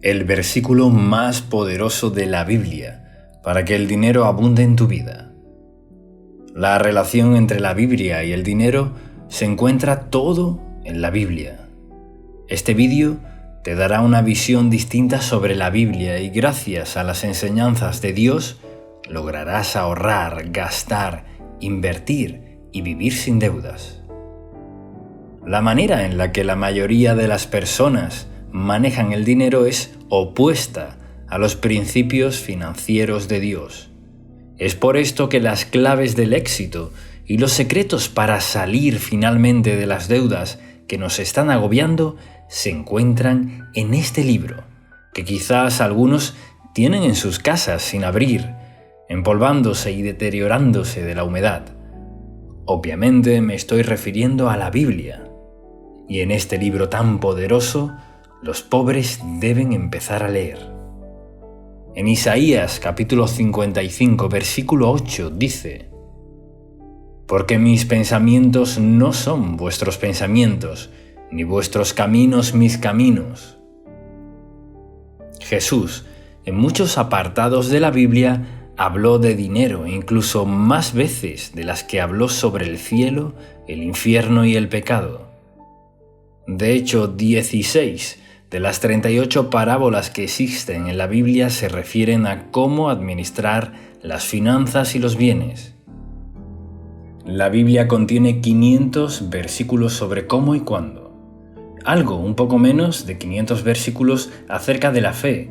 El versículo más poderoso de la Biblia para que el dinero abunde en tu vida. La relación entre la Biblia y el dinero se encuentra todo en la Biblia. Este vídeo te dará una visión distinta sobre la Biblia y gracias a las enseñanzas de Dios lograrás ahorrar, gastar, invertir y vivir sin deudas. La manera en la que la mayoría de las personas manejan el dinero es opuesta a los principios financieros de Dios. Es por esto que las claves del éxito y los secretos para salir finalmente de las deudas que nos están agobiando se encuentran en este libro, que quizás algunos tienen en sus casas sin abrir, empolvándose y deteriorándose de la humedad. Obviamente me estoy refiriendo a la Biblia. Y en este libro tan poderoso, los pobres deben empezar a leer. En Isaías capítulo 55, versículo 8 dice: «Porque mis pensamientos no son vuestros pensamientos, ni vuestros caminos mis caminos». Jesús, en muchos apartados de la Biblia, habló de dinero, incluso más veces de las que habló sobre el cielo, el infierno y el pecado. De hecho, 16 de las 38 parábolas que existen en la Biblia se refieren a cómo administrar las finanzas y los bienes. La Biblia contiene 500 versículos sobre cómo y cuándo. Algo un poco menos de 500 versículos acerca de la fe,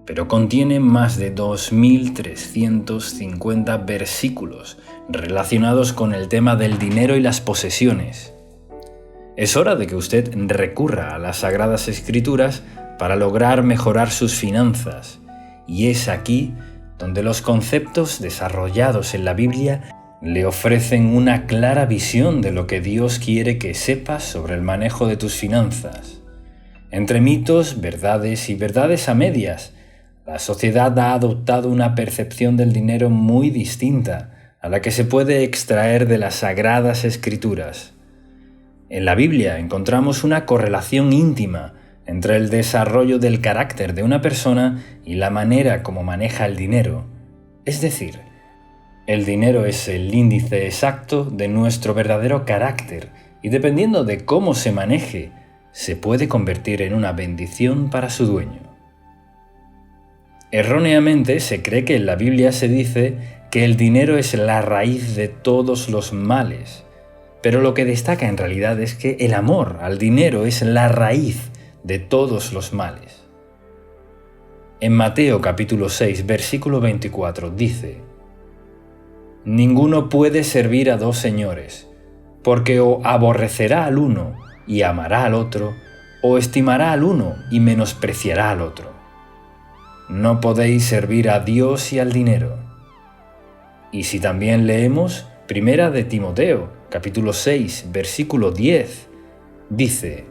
pero contiene más de 2.350 versículos relacionados con el tema del dinero y las posesiones. Es hora de que usted recurra a las Sagradas Escrituras para lograr mejorar sus finanzas, y es aquí donde los conceptos desarrollados en la Biblia le ofrecen una clara visión de lo que Dios quiere que sepas sobre el manejo de tus finanzas. Entre mitos, verdades y verdades a medias, la sociedad ha adoptado una percepción del dinero muy distinta a la que se puede extraer de las Sagradas Escrituras. En la Biblia encontramos una correlación íntima entre el desarrollo del carácter de una persona y la manera como maneja el dinero. Es decir, el dinero es el índice exacto de nuestro verdadero carácter y dependiendo de cómo se maneje, se puede convertir en una bendición para su dueño. Erróneamente se cree que en la Biblia se dice que el dinero es la raíz de todos los males. Pero lo que destaca en realidad es que el amor al dinero es la raíz de todos los males. En Mateo capítulo 6, versículo 24 dice: «Ninguno puede servir a dos señores, porque o aborrecerá al uno y amará al otro, o estimará al uno y menospreciará al otro. No podéis servir a Dios y al dinero». Y si también leemos Primera de Timoteo, capítulo 6, versículo 10, dice: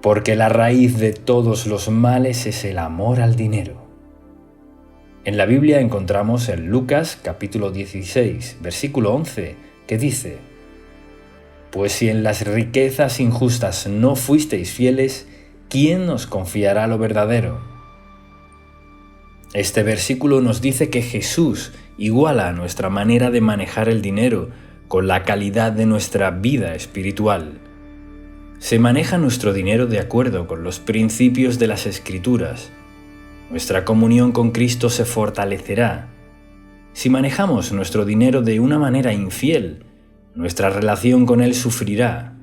«Porque la raíz de todos los males es el amor al dinero». En la Biblia encontramos en Lucas, capítulo 16, versículo 11, que dice: «Pues si en las riquezas injustas no fuisteis fieles, ¿quién os confiará lo verdadero?». Este versículo nos dice que Jesús iguala nuestra manera de manejar el dinero con la calidad de nuestra vida espiritual. Se maneja nuestro dinero de acuerdo con los principios de las Escrituras. Nuestra comunión con Cristo se fortalecerá. Si manejamos nuestro dinero de una manera infiel, nuestra relación con Él sufrirá.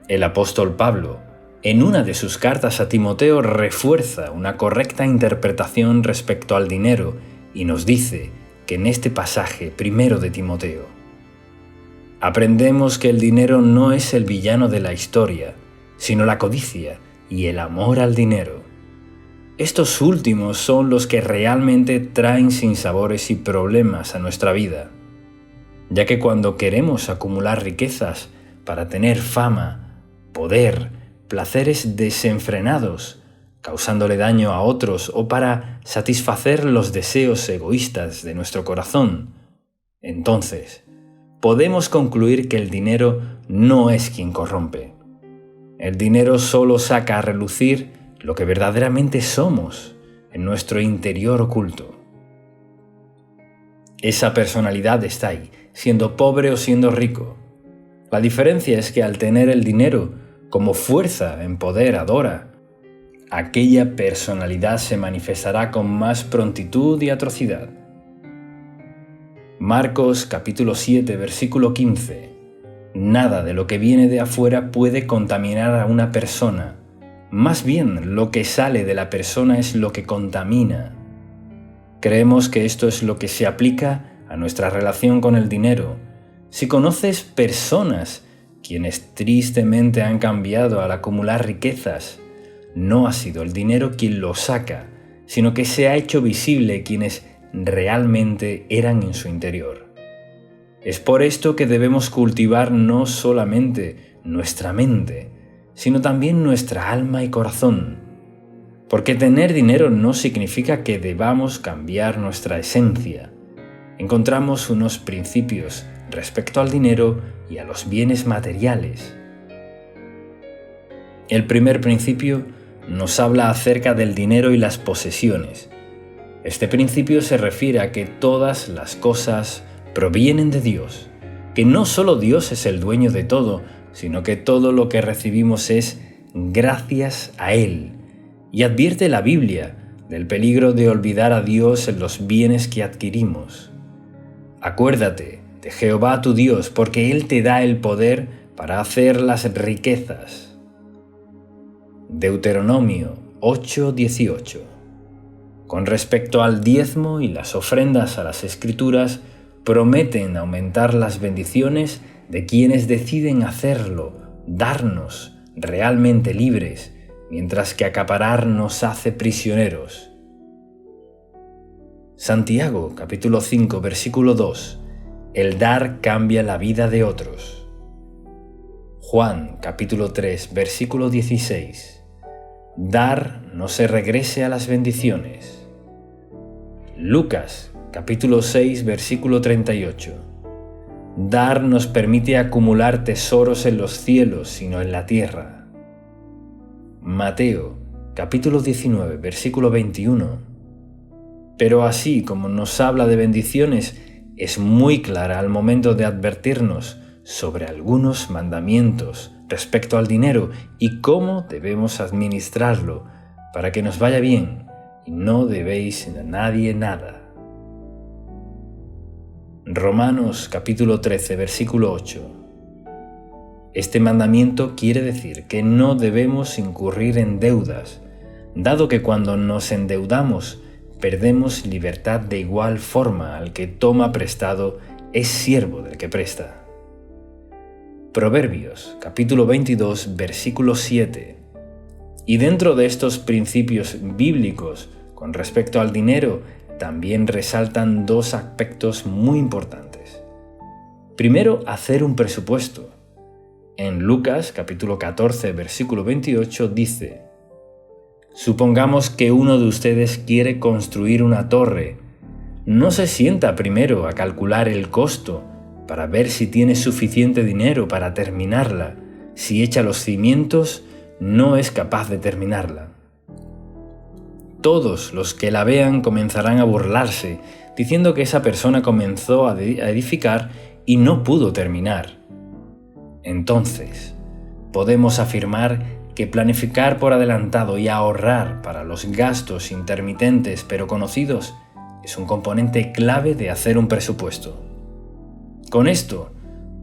El apóstol Pablo, en una de sus cartas a Timoteo, refuerza una correcta interpretación respecto al dinero y nos dice que en este pasaje primero de Timoteo: «Aprendemos que el dinero no es el villano de la historia, sino la codicia y el amor al dinero. Estos últimos son los que realmente traen sinsabores y problemas a nuestra vida, ya que cuando queremos acumular riquezas para tener fama, poder, placeres desenfrenados, causándole daño a otros o para satisfacer los deseos egoístas de nuestro corazón, entonces podemos concluir que el dinero no es quien corrompe. El dinero solo saca a relucir lo que verdaderamente somos en nuestro interior oculto. Esa personalidad está ahí, siendo pobre o siendo rico. La diferencia es que al tener el dinero como fuerza empoderadora, aquella personalidad se manifestará con más prontitud y atrocidad. Marcos capítulo 7, versículo 15. Nada de lo que viene de afuera puede contaminar a una persona. Más bien, lo que sale de la persona es lo que contamina. Creemos que esto es lo que se aplica a nuestra relación con el dinero. Si conoces personas quienes tristemente han cambiado al acumular riquezas, no ha sido el dinero quien lo saca, sino que se ha hecho visible quienes realmente eran en su interior. Es por esto que debemos cultivar no solamente nuestra mente, sino también nuestra alma y corazón. Porque tener dinero no significa que debamos cambiar nuestra esencia. Encontramos unos principios respecto al dinero y a los bienes materiales. El primer principio nos habla acerca del dinero y las posesiones. Este principio se refiere a que todas las cosas provienen de Dios, que no solo Dios es el dueño de todo, sino que todo lo que recibimos es gracias a Él. Y advierte la Biblia del peligro de olvidar a Dios en los bienes que adquirimos. Acuérdate de Jehová tu Dios, porque Él te da el poder para hacer las riquezas. Deuteronomio 8:18. Con respecto al diezmo y las ofrendas a las Escrituras, prometen aumentar las bendiciones de quienes deciden hacerlo, darnos realmente libres, mientras que acaparar nos hace prisioneros. Santiago capítulo 5 versículo 2. El dar cambia la vida de otros. Juan capítulo 3 versículo 16. Dar no se regrese a las bendiciones. Lucas capítulo 6 versículo 38. Dar nos permite acumular tesoros en los cielos, sino en la tierra. Mateo, capítulo 19, versículo 21. Pero así como nos habla de bendiciones, es muy clara al momento de advertirnos sobre algunos mandamientos respecto al dinero y cómo debemos administrarlo para que nos vaya bien y no debéis a nadie nada. Romanos, capítulo 13, versículo 8. Este mandamiento quiere decir que no debemos incurrir en deudas, dado que cuando nos endeudamos perdemos libertad de igual forma al que toma prestado es siervo del que presta. Proverbios, capítulo 22, versículo 7. Y dentro de estos principios bíblicos con respecto al dinero, también resaltan dos aspectos muy importantes. Primero, hacer un presupuesto. En Lucas capítulo 14 versículo 28 dice: Supongamos que uno de ustedes quiere construir una torre. No se sienta primero a calcular el costo para ver si tiene suficiente dinero para terminarla. Si echa los cimientos, no es capaz de terminarla. Todos los que la vean comenzarán a burlarse, diciendo que esa persona comenzó a edificar y no pudo terminar. Entonces, podemos afirmar que planificar por adelantado y ahorrar para los gastos intermitentes pero conocidos es un componente clave de hacer un presupuesto. Con esto,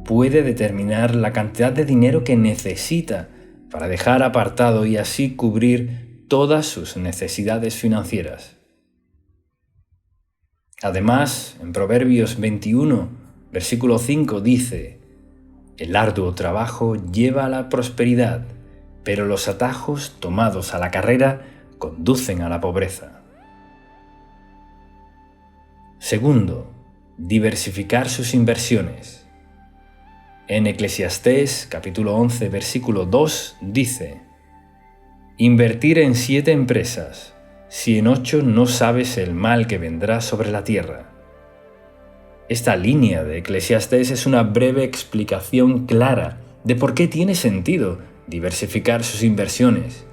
puede determinar la cantidad de dinero que necesita para dejar apartado y así cubrir todas sus necesidades financieras. Además, en Proverbios 21, versículo 5 dice: El arduo trabajo lleva a la prosperidad, pero los atajos tomados a la carrera conducen a la pobreza. Segundo, diversificar sus inversiones. En Eclesiastés capítulo 11 versículo 2 dice: Invertir en 7 empresas, si en 8 no sabes el mal que vendrá sobre la tierra. Esta línea de Eclesiastés es una breve explicación clara de por qué tiene sentido diversificar sus inversiones.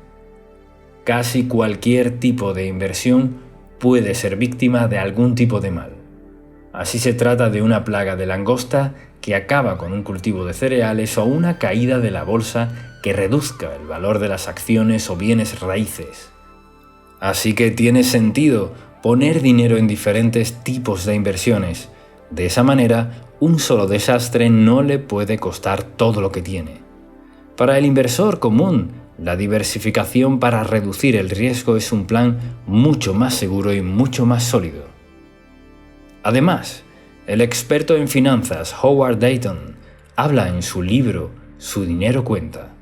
casi cualquier tipo de inversión puede ser víctima de algún tipo de mal. Así se trata de una plaga de langosta que acaba con un cultivo de cereales o una caída de la bolsa que reduzca el valor de las acciones o bienes raíces. Así que tiene sentido poner dinero en diferentes tipos de inversiones. De esa manera, un solo desastre no le puede costar todo lo que tiene. Para el inversor común, la diversificación para reducir el riesgo es un plan mucho más seguro y mucho más sólido. Además, el experto en finanzas Howard Dayton habla en su libro Su dinero cuenta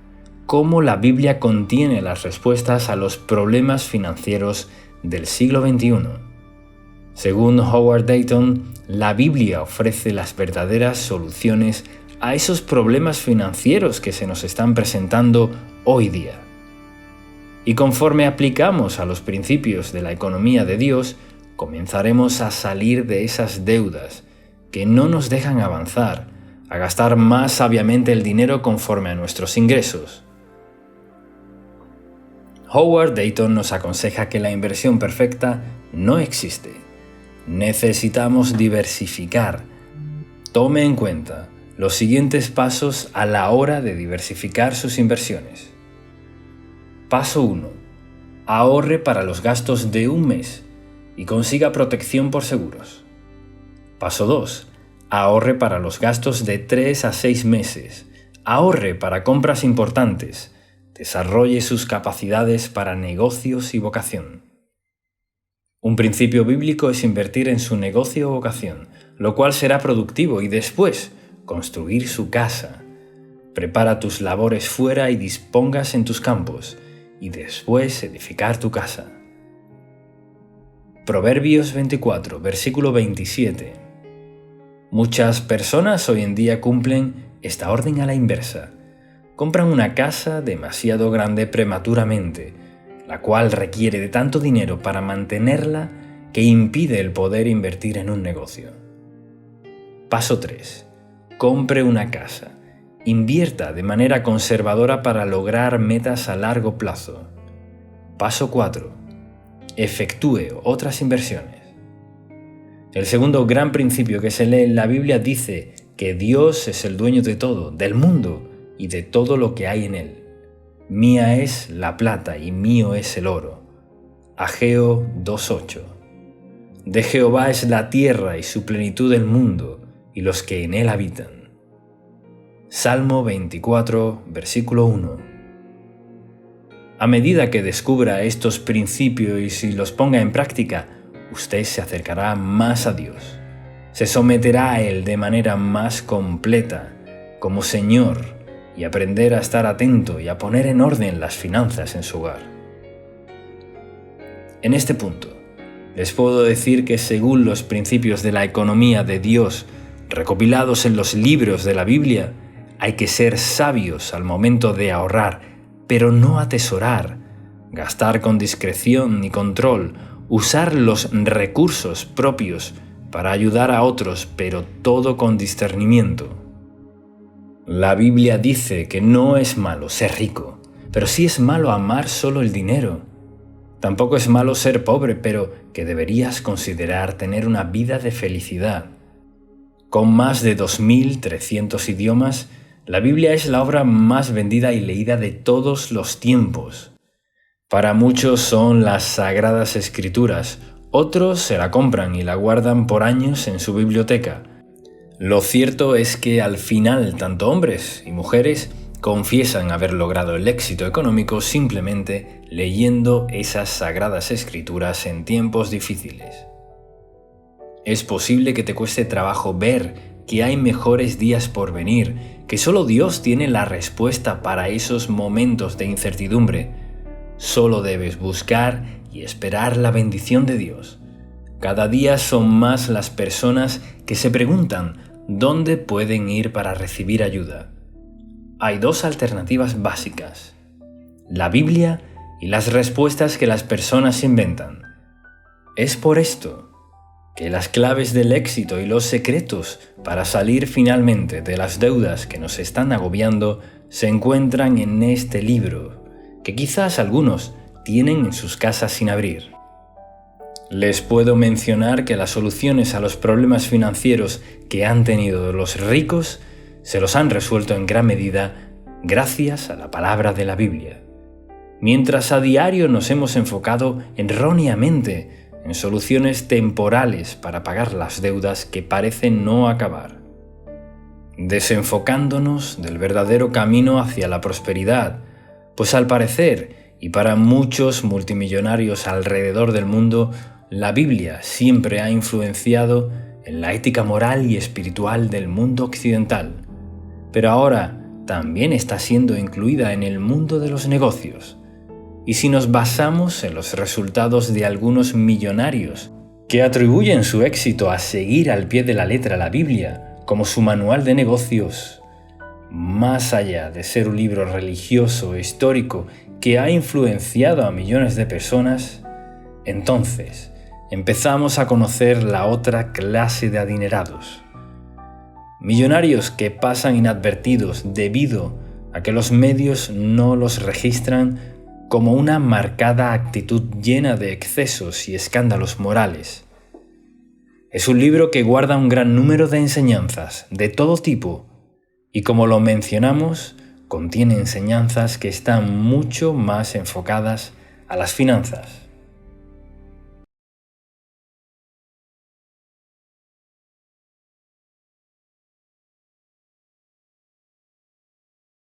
cómo la Biblia contiene las respuestas a los problemas financieros del siglo XXI. Según Howard Dayton, la Biblia ofrece las verdaderas soluciones a esos problemas financieros que se nos están presentando hoy día. Y conforme aplicamos a los principios de la economía de Dios, comenzaremos a salir de esas deudas que no nos dejan avanzar, a gastar más sabiamente el dinero conforme a nuestros ingresos. Howard Dayton nos aconseja que la inversión perfecta no existe. Necesitamos diversificar. Tome en cuenta los siguientes pasos a la hora de diversificar sus inversiones. Paso 1. Ahorre para los gastos de un mes y consiga protección por seguros. Paso 2. Ahorre para los gastos de 3 a 6 meses. Ahorre para compras importantes. Desarrolle sus capacidades para negocios y vocación. Un principio bíblico es invertir en su negocio o vocación, lo cual será productivo, y después construir su casa. Prepara tus labores fuera y dispongas en tus campos, y después edificar tu casa. Proverbios 24, versículo 27. Muchas personas hoy en día cumplen esta orden a la inversa. Compran una casa demasiado grande prematuramente, la cual requiere de tanto dinero para mantenerla que impide el poder invertir en un negocio. Paso 3. Compre una casa. Invierta de manera conservadora para lograr metas a largo plazo. Paso 4. Efectúe otras inversiones. El segundo gran principio que se lee en la Biblia dice que Dios es el dueño de todo, del mundo y de todo lo que hay en él. Mía es la plata y mío es el oro. Ageo 2:8. De Jehová es la tierra y su plenitud del mundo y los que en él habitan. Salmo 24, versículo 1. A medida que descubra estos principios y los ponga en práctica, usted se acercará más a Dios. Se someterá a Él de manera más completa, como Señor, y aprender a estar atento y a poner en orden las finanzas en su hogar. En este punto, les puedo decir que según los principios de la economía de Dios recopilados en los libros de la Biblia, hay que ser sabios al momento de ahorrar, pero no atesorar, gastar con discreción y control, usar los recursos propios para ayudar a otros, pero todo con discernimiento. La Biblia dice que no es malo ser rico, pero sí es malo amar solo el dinero. Tampoco es malo ser pobre, pero que deberías considerar tener una vida de felicidad. Con más de 2.300 idiomas, la Biblia es la obra más vendida y leída de todos los tiempos. Para muchos son las Sagradas Escrituras, otros se la compran y la guardan por años en su biblioteca. Lo cierto es que al final tanto hombres y mujeres confiesan haber logrado el éxito económico simplemente leyendo esas Sagradas Escrituras en tiempos difíciles. Es posible que te cueste trabajo ver que hay mejores días por venir, que solo Dios tiene la respuesta para esos momentos de incertidumbre. Solo debes buscar y esperar la bendición de Dios. Cada día son más las personas que se preguntan ¿dónde pueden ir para recibir ayuda? Hay dos alternativas básicas: la Biblia y las respuestas que las personas inventan. Es por esto que las claves del éxito y los secretos para salir finalmente de las deudas que nos están agobiando se encuentran en este libro, que quizás algunos tienen en sus casas sin abrir. Les puedo mencionar que las soluciones a los problemas financieros que han tenido los ricos se los han resuelto en gran medida gracias a la palabra de la Biblia. Mientras a diario nos hemos enfocado erróneamente en soluciones temporales para pagar las deudas que parecen no acabar, desenfocándonos del verdadero camino hacia la prosperidad, pues al parecer, y para muchos multimillonarios alrededor del mundo, la Biblia siempre ha influenciado en la ética moral y espiritual del mundo occidental, pero ahora también está siendo incluida en el mundo de los negocios. Y si nos basamos en los resultados de algunos millonarios que atribuyen su éxito a seguir al pie de la letra la Biblia como su manual de negocios, más allá de ser un libro religioso e histórico que ha influenciado a millones de personas, entonces empezamos a conocer la otra clase de adinerados. Millonarios que pasan inadvertidos debido a que los medios no los registran como una marcada actitud llena de excesos y escándalos morales. Es un libro que guarda un gran número de enseñanzas de todo tipo y, como lo mencionamos, contiene enseñanzas que están mucho más enfocadas a las finanzas.